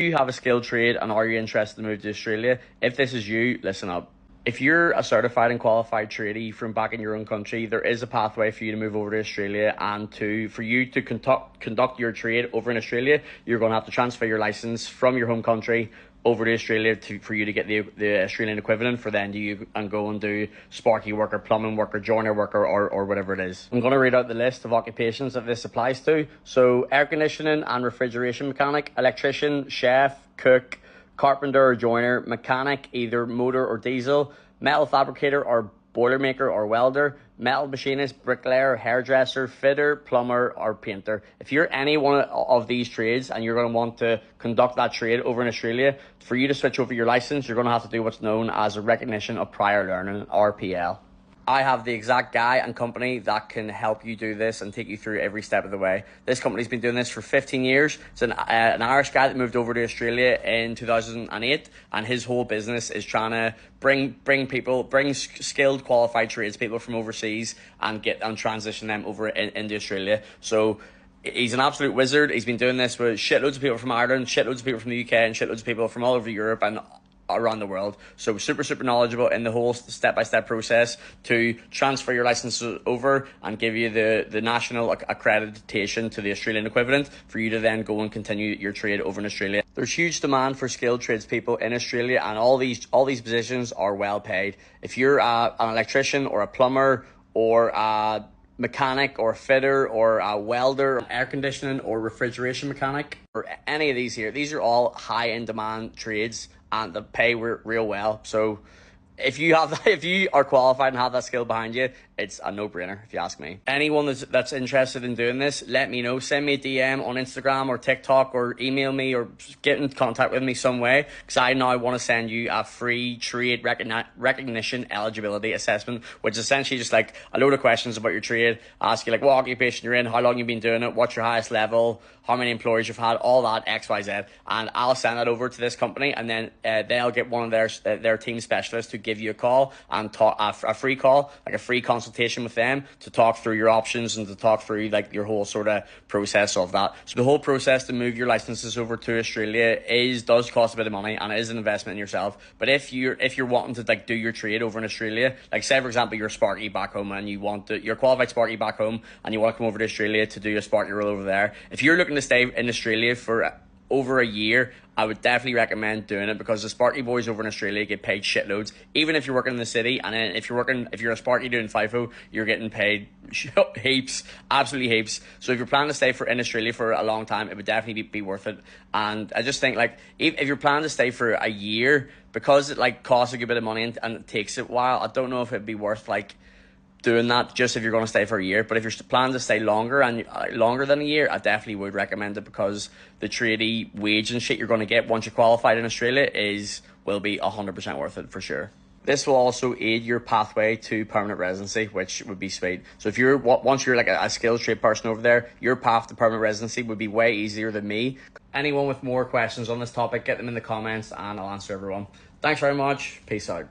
you have a skilled trade and are you interested to move to Australia? If this is you, listen up. If you're a certified and qualified tradie from back in your own country, there is a pathway for you to move over to Australia, and for you to conduct your trade over in Australia, you're going to have to transfer your license from your home country over to Australia for you to get the Australian equivalent for then you and go and do sparky work or plumbing work or joiner work or whatever it is. I'm going to read out the list of occupations that this applies to. So air conditioning and refrigeration mechanic, electrician, chef, cook, carpenter or joiner, mechanic, either motor or diesel, metal fabricator or boilermaker or welder, metal machinist, bricklayer, hairdresser, fitter, plumber or painter. If you're any one of these trades and you're going to want to conduct that trade over in Australia, for you to switch over your license, you're going to have to do what's known as a recognition of prior learning, RPL. I have the exact guy and company that can help you do this and take you through every step of the way. This company's been doing this for 15 years. It's an Irish guy that moved over to Australia in 2008, and his whole business is trying to bring skilled, qualified tradespeople from overseas and transition them over into Australia. So he's an absolute wizard. He's been doing this with shitloads of people from Ireland, shitloads of people from the UK, and shitloads of people from all over Europe and around the world. So super knowledgeable in the whole step-by-step process to transfer your licenses over and give you the national accreditation to the Australian equivalent for you to then go and continue your trade over in Australia. There's huge demand for skilled tradespeople in Australia, and all these positions are well paid. If you're an electrician or a plumber or a mechanic or a fitter or a welder, air conditioning or refrigeration mechanic, or any of these here, these are all high in demand trades and they pay real well. So if you are qualified and have that skill behind you, it's a no-brainer if you ask me. Anyone that's interested in doing this, let me know. Send me a DM on Instagram or TikTok or email me or get in contact with me some way, because I now want to send you a free trade recognition eligibility assessment, which is essentially just like a load of questions about your trade. Ask you like what occupation you're in, how long you've been doing it, what's your highest level, how many employers you've had, all that XYZ, and I'll send that over to this company, and then they'll get one of their team specialists to give you a call and talk a free call, like a free consultation with them to talk through your options and to talk through like your whole sort of process of that. So the whole process to move your licenses over to Australia does cost a bit of money, and it is an investment in yourself. But if you're wanting to like do your trade over in Australia, like say for example you're a Sparky back home and you're qualified Sparky back home and you want to come over to Australia to do a Sparky role over there, if you're looking to stay in Australia for over a year, I would definitely recommend doing it, because the Sparky boys over in Australia get paid shitloads, even if you're working in the city. And then if you're a Sparky doing FIFO, you're getting paid heaps, absolutely heaps. So if you're planning to stay in Australia for a long time, it would definitely be worth it. And I just think like if you're planning to stay for a year, because it like costs a good bit of money and it takes a while, I don't know if it'd be worth like doing that just if you're going to stay for a year. But if you're planning to stay longer than a year, I definitely would recommend it, because the tradie wage and shit you're going to get once you're qualified in Australia will be 100% worth it for sure. This will also aid your pathway to permanent residency, which would be sweet. So if once you're like a skilled trade person over there, your path to permanent residency would be way easier than me. Anyone with more questions on this topic, get them in the comments and I'll answer everyone. Thanks very much. Peace out.